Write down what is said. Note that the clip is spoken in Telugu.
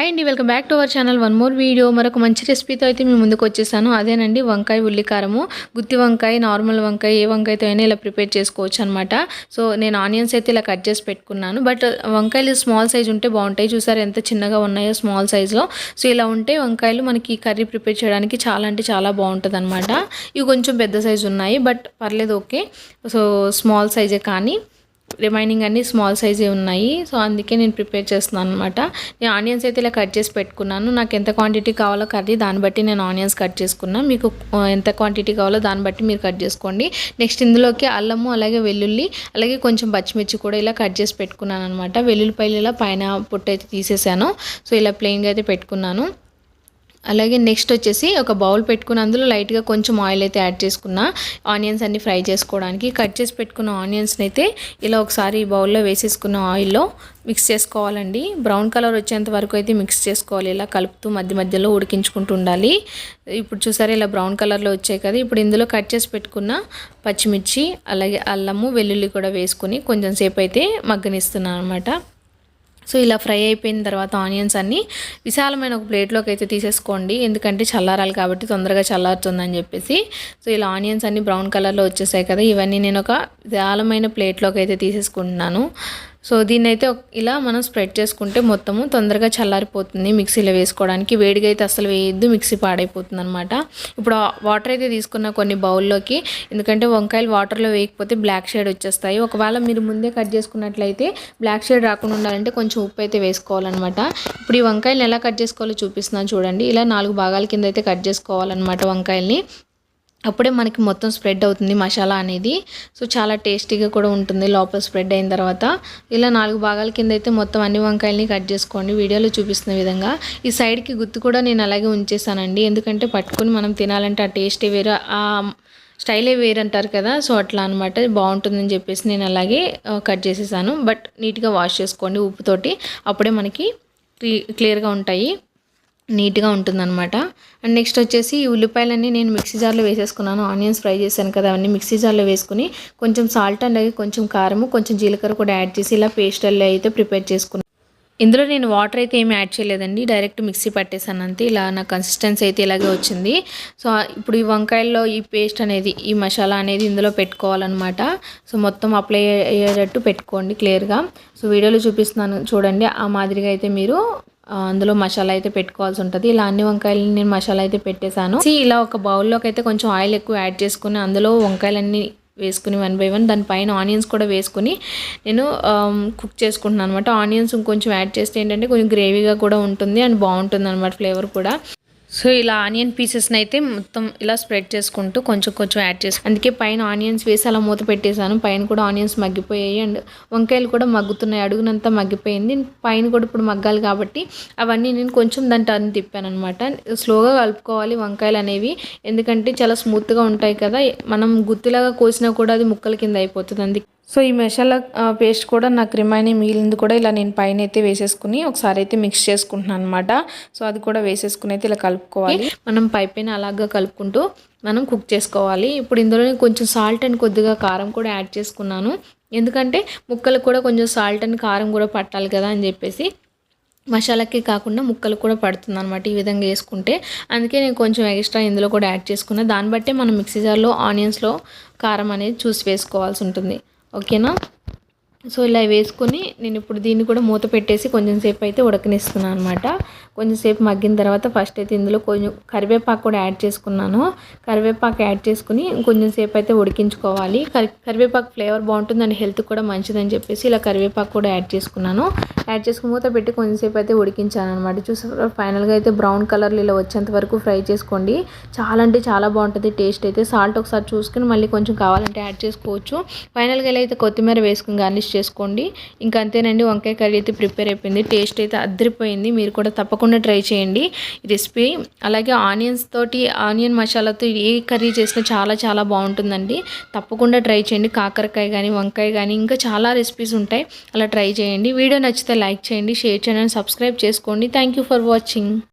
హాయ్ అండి, welcome back to our channel. One more video. మరొక మంచి రెసిపీతో అయితే మీ ముందుకు వచ్చేసాను. అదేనండి వంకాయ ఉల్లికారము. గుత్తి వంకాయ, నార్మల్ వంకాయ, ఏ వంకాయతో అయినా ఇలా ప్రిపేర్ చేసుకోవచ్చు అనమాట. సో నేను ఆనియన్స్ అయితే ఇలా కట్ చేసి పెట్టుకున్నాను. బట్ వంకాయలు స్మాల్ సైజ్ ఉంటే బాగుంటాయి. చూసారు ఎంత చిన్నగా ఉన్నాయో స్మాల్ సైజులో. సో ఇలా ఉంటే వంకాయలు మనకి కర్రీ ప్రిపేర్ చేయడానికి చాలా అంటే చాలా బాగుంటుంది అనమాట. ఇవి కొంచెం పెద్ద సైజు ఉన్నాయి, బట్ పర్లేదు, ఓకే. సో స్మాల్ సైజే, కానీ రిమైనింగ్ అన్నీ స్మాల్ సైజే ఉన్నాయి. సో అందుకే నేను ప్రిపేర్ చేస్తున్నాను అనమాట. నేను ఆనియన్స్ అయితే ఇలా కట్ చేసి పెట్టుకున్నాను. నాకు ఎంత క్వాంటిటీ కావాలో కర్రీ దాన్ని బట్టి నేను ఆనియన్స్ కట్ చేసుకున్నాను. మీకు ఎంత క్వాంటిటీ కావాలో దాన్ని బట్టి మీరు కట్ చేసుకోండి. నెక్స్ట్ ఇందులోకి అల్లము, అలాగే వెల్లుల్లి, అలాగే కొంచెం పచ్చిమిర్చి కూడా ఇలా కట్ చేసి పెట్టుకున్నాను అనమాట. వెల్లుల్లిపాయలు ఇలా పైన పొట్టు అయితే తీసేసాను. సో ఇలా ప్లెయిన్గా అయితే పెట్టుకున్నాను. అలాగే నెక్స్ట్ వచ్చేసి ఒక బౌల్ పెట్టుకుని అందులో లైట్గా కొంచెం ఆయిల్ అయితే యాడ్ చేసుకున్నా ఆనియన్స్ అన్ని ఫ్రై చేసుకోవడానికి. కట్ చేసి పెట్టుకున్న ఆనియన్స్ని అయితే ఇలా ఒకసారి బౌల్లో వేసేసుకున్న ఆయిల్లో మిక్స్ చేసుకోవాలండి. బ్రౌన్ కలర్ వచ్చేంత వరకు అయితే మిక్స్ చేసుకోవాలి. ఇలా కలుపుతూ మధ్య మధ్యలో ఉడికించుకుంటూ ఉండాలి. ఇప్పుడు చూసారా ఇలా బ్రౌన్ కలర్లో వచ్చాయి కదా. ఇప్పుడు ఇందులో కట్ చేసి పెట్టుకున్న పచ్చిమిర్చి, అలాగే అల్లము, వెల్లుల్లి కూడా వేసుకుని కొంచెం సేపు అయితే మగ్గనిస్తున్నాను అనమాట. సో ఇలా ఫ్రై అయిపోయిన తర్వాత ఆనియన్స్ అన్నీ విశాలమైన ఒక ప్లేట్లోకి అయితే తీసేసుకోండి. ఎందుకంటే చల్లారాలి కాబట్టి తొందరగా చల్లారుతుందని చెప్పేసి. సో ఇలా ఆనియన్స్ అన్నీ బ్రౌన్ కలర్లో వచ్చేసాయి కదా. ఇవన్నీ నేను ఒక విశాలమైన ప్లేట్లోకి అయితే తీసేసుకుంటున్నాను. సో దీన్ని అయితే ఇలా మనం స్ప్రెడ్ చేసుకుంటే మొత్తము తొందరగా చల్లారిపోతుంది. మిక్సీలో వేసుకోవడానికి వేడిగా అయితే అసలు వేయద్దు, మిక్సీ పాడైపోతుంది అనమాట. ఇప్పుడు వాటర్ అయితే తీసుకున్న కొన్ని బౌల్లోకి, ఎందుకంటే వంకాయలు వాటర్లో వేయకపోతే బ్లాక్ షేడ్ వచ్చేస్తాయి. ఒకవేళ మీరు ముందే కట్ చేసుకున్నట్లయితే బ్లాక్ షేడ్ రాకుండా ఉండాలంటే కొంచెం ఉప్పు అయితే వేసుకోవాలన్నమాట. ఇప్పుడు ఈ వంకాయలను ఎలా కట్ చేసుకోవాలో చూపిస్తున్నాను చూడండి. ఇలా 4 భాగాల కింద అయితే కట్ చేసుకోవాలన్నమాట వంకాయల్ని. అప్పుడే మనకి మొత్తం స్ప్రెడ్ అవుతుంది మసాలా అనేది. సో చాలా టేస్టీగా కూడా ఉంటుంది లోపల స్ప్రెడ్ అయిన తర్వాత. ఇలా 4 భాగాల కింద అయితే మొత్తం అన్ని వంకాయలని కట్ చేసుకోండి వీడియోలో చూపిస్తున్న విధంగా. ఈ సైడ్కి గుత్తి కూడా నేను అలాగే ఉంచేసానండి, ఎందుకంటే పట్టుకొని మనం తినాలంటే ఆ టేస్టే వేరే, ఆ స్టైలే వేరు అంటారు కదా. సో అట్లా అనమాట, బాగుంటుందని చెప్పేసి నేను అలాగే కట్ చేసేసాను. బట్ నీట్గా వాష్ చేసుకోండి ఉప్పుతోటి, అప్పుడే మనకి క్లియర్గా ఉంటాయి, నీట్గా ఉంటుందన్నమాట. అండ్ నెక్స్ట్ వచ్చేసి ఈ ఉల్లిపాయలన్నీ నేను మిక్సీ జార్లో వేసేసుకున్నాను. ఆనియన్స్ ఫ్రై చేశాను కదా, అవన్నీ మిక్సీ జార్లో వేసుకుని కొంచెం సాల్ట్ అండ్ అలాగే కొంచెం కారము, కొంచెం జీలకర్ర కూడా యాడ్ చేసి ఇలా పేస్టల్లో అయితే ప్రిపేర్ చేసుకున్నాను. ఇందులో నేను వాటర్ అయితే ఏమి యాడ్ చేయలేదండి, డైరెక్ట్ మిక్సీ పట్టేసాను అంతే. ఇలా నా కన్సిస్టెన్సీ అయితే ఇలాగే వచ్చింది. సో ఇప్పుడు ఈ వంకాయల్లో ఈ పేస్ట్ అనేది, ఈ మసాలా అనేది ఇందులో పెట్టుకోవాలన్నమాట. సో మొత్తం అప్లై అయ్యేటట్టు పెట్టుకోండి క్లియర్గా. సో వీడియోలో చూపిస్తున్నాను చూడండి, ఆ మాదిరిగా అయితే మీరు అందులో మసాలా అయితే పెట్టుకోవాల్సి ఉంటుంది. ఇలా అన్ని వంకాయలని నేను మసాలా అయితే పెట్టేశాను. ఇలా ఒక బౌల్లోకి అయితే కొంచెం ఆయిల్ ఎక్కువ యాడ్ చేసుకుని అందులో వంకాయలన్నీ వేసుకుని 1 by 1 దానిపైన ఆనియన్స్ కూడా వేసుకుని నేను కుక్ చేసుకుంటున్నాను అనమాట. ఆనియన్స్ ఇంకొంచెం యాడ్ చేస్తే ఏంటంటే కొంచెం గ్రేవీగా కూడా ఉంటుంది అండ్ బాగుంటుంది అనమాట ఫ్లేవర్ కూడా. సో ఇలా ఆనియన్ పీసెస్ని అయితే మొత్తం ఇలా స్ప్రెడ్ చేసుకుంటూ కొంచెం కొంచెం యాడ్ చేసి, అందుకే పైన ఆనియన్స్ వేసి అలా మూత పెట్టేశాను. పైన కూడా ఆనియన్స్ మగ్గిపోయాయి అండ్ వంకాయలు కూడా మగ్గుతున్నాయి, అడుగునంతా మగ్గిపోయింది. పైన కూడా ఇప్పుడు మగ్గాలి కాబట్టి అవన్నీ నేను కొంచెం దాని టర్న్ తిప్పాను అనమాట. స్లోగా కలుపుకోవాలి వంకాయలు అనేవి, ఎందుకంటే చాలా స్మూత్గా ఉంటాయి కదా. మనం గుత్తిలాగా కోసినా కూడా అది ముక్కల కింద అయిపోతుంది. అందుకే సో ఈ మసాలా పేస్ట్ కూడా నాకు రిమైనింగ్ మిగిలింది కూడా ఇలా నేను పైన అయితే వేసేసుకుని ఒకసారి అయితే మిక్స్ చేసుకుంటున్నాను అనమాట. సో అది కూడా వేసేసుకుని అయితే ఇలా కలుపుకోవాలి. మనం పైన అలాగా కలుపుకుంటూ మనం కుక్ చేసుకోవాలి. ఇప్పుడు ఇందులో కొంచెం సాల్ట్ అండ్ కొద్దిగా కారం కూడా యాడ్ చేసుకున్నాను, ఎందుకంటే ముక్కలు కూడా కొంచెం సాల్ట్ అండ్ కారం కూడా పట్టాలి కదా అని చెప్పేసి. మసాలాకి కాకుండా ముక్కలు కూడా పడుతుంది అనమాట ఈ విధంగా వేసుకుంటే. అందుకే నేను కొంచెం ఎక్స్ట్రా ఇందులో కూడా యాడ్ చేసుకున్నా. దాన్ని బట్టే మనం మిక్సీ జార్లో ఆనియన్స్లో కారం అనేది చూసి వేసుకోవాల్సి ఉంటుంది, ఓకేనా. సో ఇలా వేసుకొని నేను ఇప్పుడు దీన్ని కూడా మూత పెట్టేసి కొంచెం సేపు అయితే ఉడకనిస్తున్నాను అనమాట. కొంచెం సేపు మగ్గిన తర్వాత ఫస్ట్ అయితే ఇందులో కొంచెం కరివేపాకు కూడా యాడ్ చేసుకున్నాను. కరివేపాకు యాడ్ చేసుకుని కొంచెం సేపు అయితే ఉడికించుకోవాలి. కరివేపాకు ఫ్లేవర్ బాగుంటుంది అండ్ హెల్త్ కూడా మంచిదని చెప్పేసి ఇలా కరివేపాకు కూడా యాడ్ చేసుకున్నాను. యాడ్ చేసుకుని మూత పెట్టి కొంచెం సేపు అయితే ఉడికించాను అనమాట. చూసారా ఫైనల్గా అయితే బ్రౌన్ కలర్లో ఇలా వచ్చేంత వరకు ఫ్రై చేసుకోండి. చాలా అంటే చాలా బాగుంటుంది టేస్ట్ అయితే. సాల్ట్ ఒకసారి చూసుకుని మళ్ళీ కొంచెం కావాలంటే యాడ్ చేసుకోవచ్చు. ఫైనల్గా ఇలా అయితే కొత్తిమీర వేసుకుని గార్నిష్ చేసుకోండి. ఇంకా అంతేనండి, వంకాయ కర్రీ అయితే ప్రిపేర్ అయిపోయింది. టేస్ట్ అయితే అద్దరిపోయింది. మీరు కూడా తప్పకుండా ట్రై చేయండి ఈ రెసిపీ. అలాగే ఆనియన్స్ తోటి, ఆనియన్ మసాలాతో ఏ కర్రీ చేసినా చాలా చాలా బాగుంటుందండి. తప్పకుండా ట్రై చేయండి. కాకరకాయ కానీ, వంకాయ కానీ, ఇంకా చాలా రెసిపీస్ ఉంటాయి, అలా ట్రై చేయండి. వీడియో నచ్చితే లైక్ చేయండి, షేర్ చేయండి, సబ్స్క్రైబ్ చేసుకోండి. Thank you for watching.